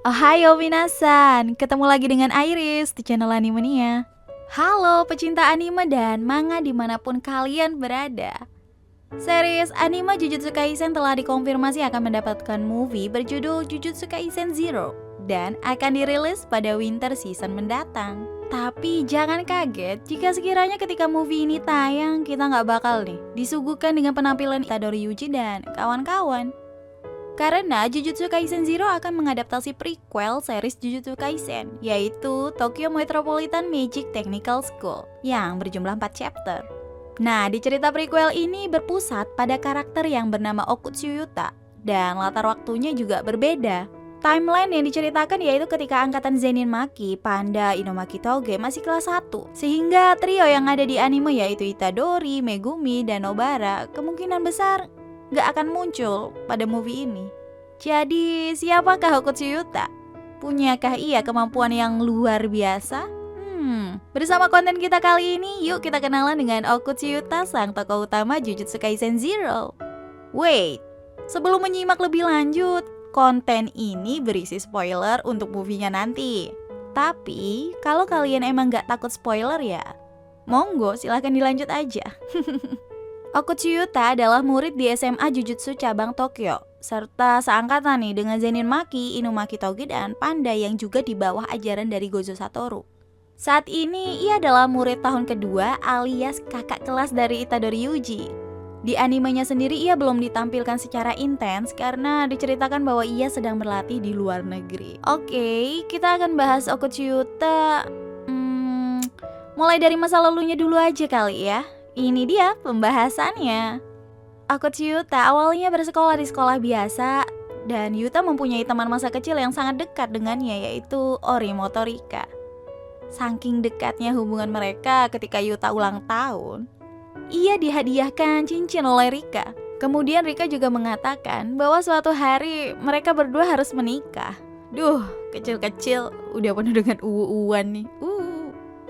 Ohayo minasan, ketemu lagi dengan Iris di channel Animania. Halo pecinta anime dan manga dimanapun kalian berada. Series anime Jujutsu Kaisen telah dikonfirmasi akan mendapatkan movie berjudul Jujutsu Kaisen Zero dan akan dirilis pada winter season mendatang. Tapi jangan kaget jika sekiranya ketika movie ini tayang kita nggak bakal disuguhkan dengan penampilan Itadori Yuji dan kawan-kawan. Karena Jujutsu Kaisen Zero akan mengadaptasi prequel series Jujutsu Kaisen, yaitu Tokyo Metropolitan Magic Technical School yang berjumlah 4 chapter. Nah, di cerita prequel ini berpusat pada karakter yang bernama Okutsu Yuta, dan latar waktunya juga berbeda. Timeline yang diceritakan yaitu ketika angkatan Zenin Maki, Panda, Inumaki Toge masih kelas 1. Sehingga trio yang ada di anime yaitu Itadori, Megumi, dan Nobara kemungkinan besar gak akan muncul pada movie ini. Jadi siapakah Okutsu Yuta? Punyakah ia kemampuan yang luar biasa? Bersama konten kita kali ini, yuk kita kenalan dengan Okutsu Yuta, sang tokoh utama Jujutsu Kaisen Zero. Wait, sebelum menyimak lebih lanjut, konten ini berisi spoiler untuk movie-nya nanti. Tapi kalau kalian emang gak takut spoiler ya, monggo silahkan dilanjut aja. Okutsu Yuta adalah murid di SMA Jujutsu cabang Tokyo, serta seangkatan dengan Zenin Maki, Inumaki Toge, dan Panda yang juga di bawah ajaran dari Gojo Satoru. Saat ini ia adalah murid tahun kedua alias kakak kelas dari Itadori Yuji. Di animenya sendiri ia belum ditampilkan secara intens karena diceritakan bahwa ia sedang berlatih di luar negeri. Oke, kita akan bahas Okutsu Yuta mulai dari masa lalunya dulu aja kali ya. Ini dia pembahasannya. Okutsu Yuta awalnya bersekolah di sekolah biasa dan Yuta mempunyai teman masa kecil yang sangat dekat dengannya yaitu Orimoto Rika. Saking dekatnya hubungan mereka ketika Yuta ulang tahun, ia dihadiahkan cincin oleh Rika. Kemudian Rika juga mengatakan bahwa suatu hari mereka berdua harus menikah. Duh, kecil-kecil udah penuh dengan uwu-uwan nih.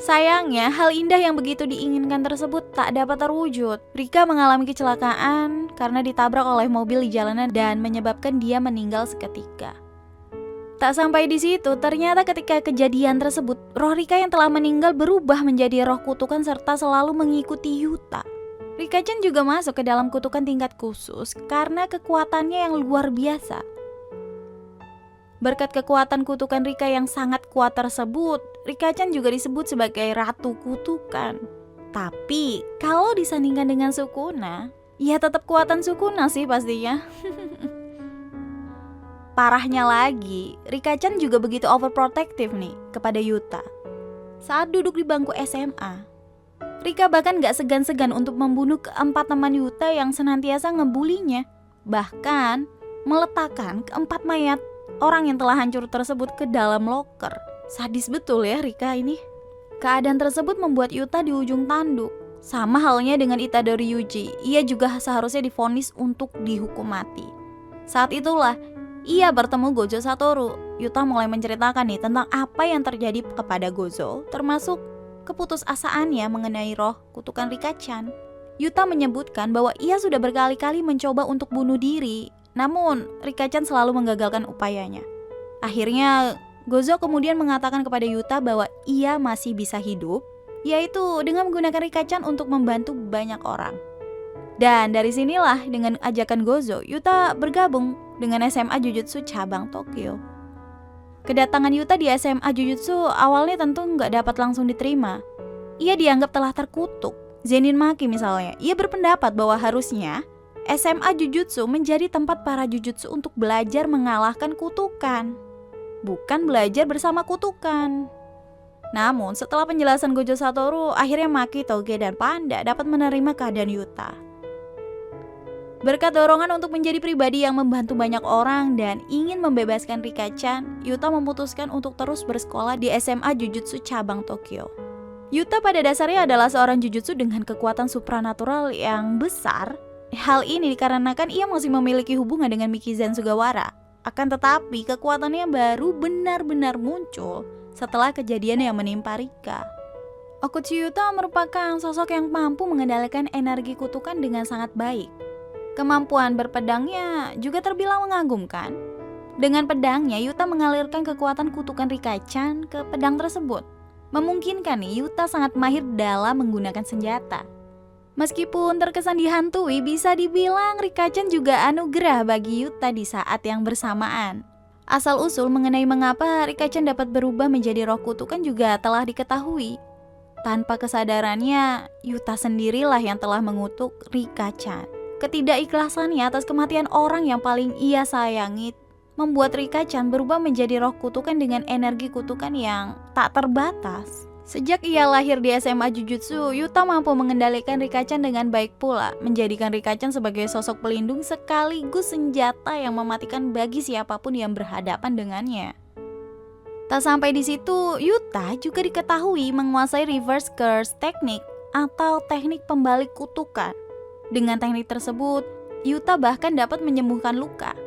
Sayangnya, hal indah yang begitu diinginkan tersebut tak dapat terwujud. Rika mengalami kecelakaan karena ditabrak oleh mobil di jalanan dan menyebabkan dia meninggal seketika. Tak sampai di situ, ternyata ketika kejadian tersebut, roh Rika yang telah meninggal berubah menjadi roh kutukan serta selalu mengikuti Yuta. Rika-chan juga masuk ke dalam kutukan tingkat khusus karena kekuatannya yang luar biasa. Berkat kekuatan kutukan Rika yang sangat kuat tersebut, Rika-chan juga disebut sebagai Ratu Kutukan. Tapi, kalau disandingkan dengan Sukuna, ya tetap kuatan Sukuna sih pastinya. Parahnya lagi, Rika-chan juga begitu overprotective nih kepada Yuta. Saat duduk di bangku SMA, Rika bahkan gak segan-segan untuk membunuh keempat teman Yuta yang senantiasa ngebulinya. Bahkan, meletakkan keempat mayat orang yang telah hancur tersebut ke dalam loker. Sadis betul ya Rika ini. Keadaan tersebut membuat Yuta di ujung tanduk. Sama halnya dengan Itadori Yuji, ia juga seharusnya divonis untuk dihukum mati. Saat itulah ia bertemu Gojo Satoru. Yuta mulai menceritakan tentang apa yang terjadi kepada Gojo, termasuk keputusasaannya mengenai roh kutukan Rika-chan. Yuta menyebutkan bahwa ia sudah berkali-kali mencoba untuk bunuh diri, namun Rika-chan selalu menggagalkan upayanya. Akhirnya Gojo kemudian mengatakan kepada Yuta bahwa ia masih bisa hidup, yaitu dengan menggunakan Rika-chan untuk membantu banyak orang. Dan dari sinilah dengan ajakan Gojo, Yuta bergabung dengan SMA Jujutsu cabang Tokyo. Kedatangan Yuta di SMA Jujutsu awalnya tentu nggak dapat langsung diterima. Ia dianggap telah terkutuk. Zenin Maki misalnya, ia berpendapat bahwa harusnya SMA Jujutsu menjadi tempat para Jujutsu untuk belajar mengalahkan kutukan, bukan belajar bersama kutukan. Namun setelah penjelasan Gojo Satoru, akhirnya Maki, Toge, dan Panda dapat menerima keadaan Yuta. Berkat dorongan untuk menjadi pribadi yang membantu banyak orang dan ingin membebaskan Rika-chan, Yuta memutuskan untuk terus bersekolah di SMA Jujutsu cabang Tokyo. Yuta pada dasarnya adalah seorang Jujutsu dengan kekuatan supranatural yang besar. Hal ini dikarenakan ia masih memiliki hubungan dengan Mikizen Sugawara. Akan tetapi kekuatannya baru benar-benar muncul setelah kejadian yang menimpa Rika. Okutsu Yuta merupakan sosok yang mampu mengendalikan energi kutukan dengan sangat baik. Kemampuan berpedangnya juga terbilang mengagumkan. Dengan pedangnya, Yuta mengalirkan kekuatan kutukan Rikachan ke pedang tersebut. Memungkinkan nih Yuta sangat mahir dalam menggunakan senjata. Meskipun terkesan dihantui, bisa dibilang Rikachan juga anugerah bagi Yuta di saat yang bersamaan. Asal-usul mengenai mengapa Rikachan dapat berubah menjadi roh kutukan juga telah diketahui. Tanpa kesadarannya, Yuta sendirilah yang telah mengutuk Rikachan. Ketidakikhlasannya atas kematian orang yang paling ia sayangi membuat Rikachan berubah menjadi roh kutukan dengan energi kutukan yang tak terbatas. Sejak ia lahir di SMA Jujutsu, Yuta mampu mengendalikan Rikachan dengan baik pula, menjadikan Rikachan sebagai sosok pelindung sekaligus senjata yang mematikan bagi siapapun yang berhadapan dengannya. Tak sampai di situ, Yuta juga diketahui menguasai reverse curse teknik atau teknik pembalik kutukan. Dengan teknik tersebut, Yuta bahkan dapat menyembuhkan luka.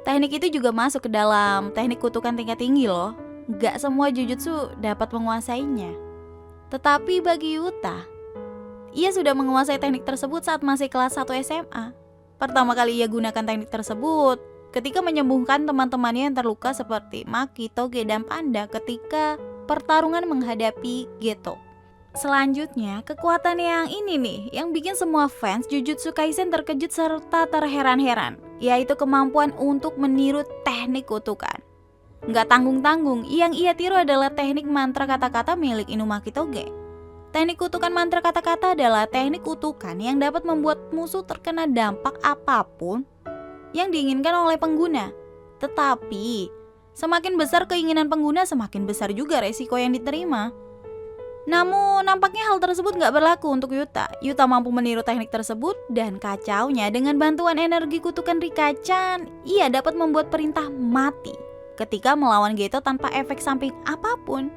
Teknik itu juga masuk ke dalam teknik kutukan tingkat tinggi loh. Gak semua jujutsu dapat menguasainya. Tetapi bagi Yuta, ia sudah menguasai teknik tersebut saat masih kelas 1 SMA. Pertama kali ia gunakan teknik tersebut ketika menyembuhkan teman-temannya yang terluka seperti Maki, Toge, dan Panda ketika pertarungan menghadapi Geto. Selanjutnya, kekuatan yang ini nih yang bikin semua fans Jujutsu Kaisen terkejut serta terheran-heran, yaitu kemampuan untuk meniru teknik kutukan. Nggak tanggung-tanggung, yang ia tiru adalah teknik mantra kata-kata milik Inumaki Toge. Teknik kutukan mantra kata-kata adalah teknik kutukan yang dapat membuat musuh terkena dampak apapun yang diinginkan oleh pengguna. Tetapi, semakin besar keinginan pengguna, semakin besar juga resiko yang diterima. Namun nampaknya hal tersebut gak berlaku untuk Yuta. Yuta mampu meniru teknik tersebut dan kacaunya dengan bantuan energi kutukan Rikachan, ia dapat membuat perintah mati ketika melawan Geto tanpa efek samping apapun.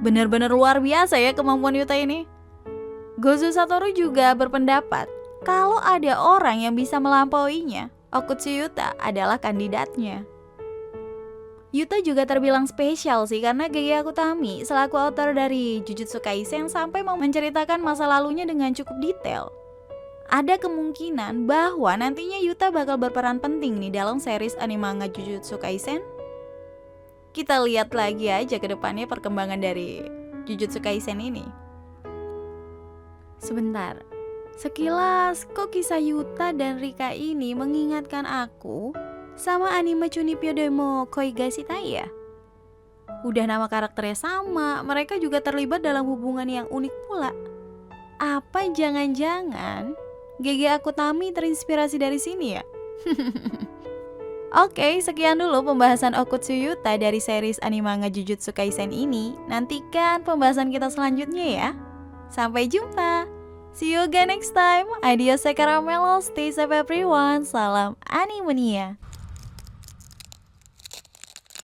Benar-benar luar biasa ya kemampuan Yuta ini. Gozu Satoru juga berpendapat kalau ada orang yang bisa melampauinya, Okutsu Yuta adalah kandidatnya. Yuta juga terbilang spesial sih karena Gege Akutami selaku author dari Jujutsu Kaisen sampai mau menceritakan masa lalunya dengan cukup detail. Ada kemungkinan bahwa nantinya Yuta bakal berperan penting nih dalam series anime manga Jujutsu Kaisen. Kita lihat lagi aja ke depannya perkembangan dari Jujutsu Kaisen ini. Sebentar, sekilas kok kisah Yuta dan Rika ini mengingatkan aku sama anime Chunibyo Demo Koigashitai ya? Udah nama karakternya sama, mereka juga terlibat dalam hubungan yang unik pula. Apa jangan-jangan Gege Akutami terinspirasi dari sini ya? Oke, sekian dulu pembahasan Okutsu Yuta dari series anime manga Jujutsu Kaisen ini. Nantikan pembahasan kita selanjutnya ya. Sampai jumpa. See you again next time. Adios, caramelo. Stay safe everyone. Salam Animania.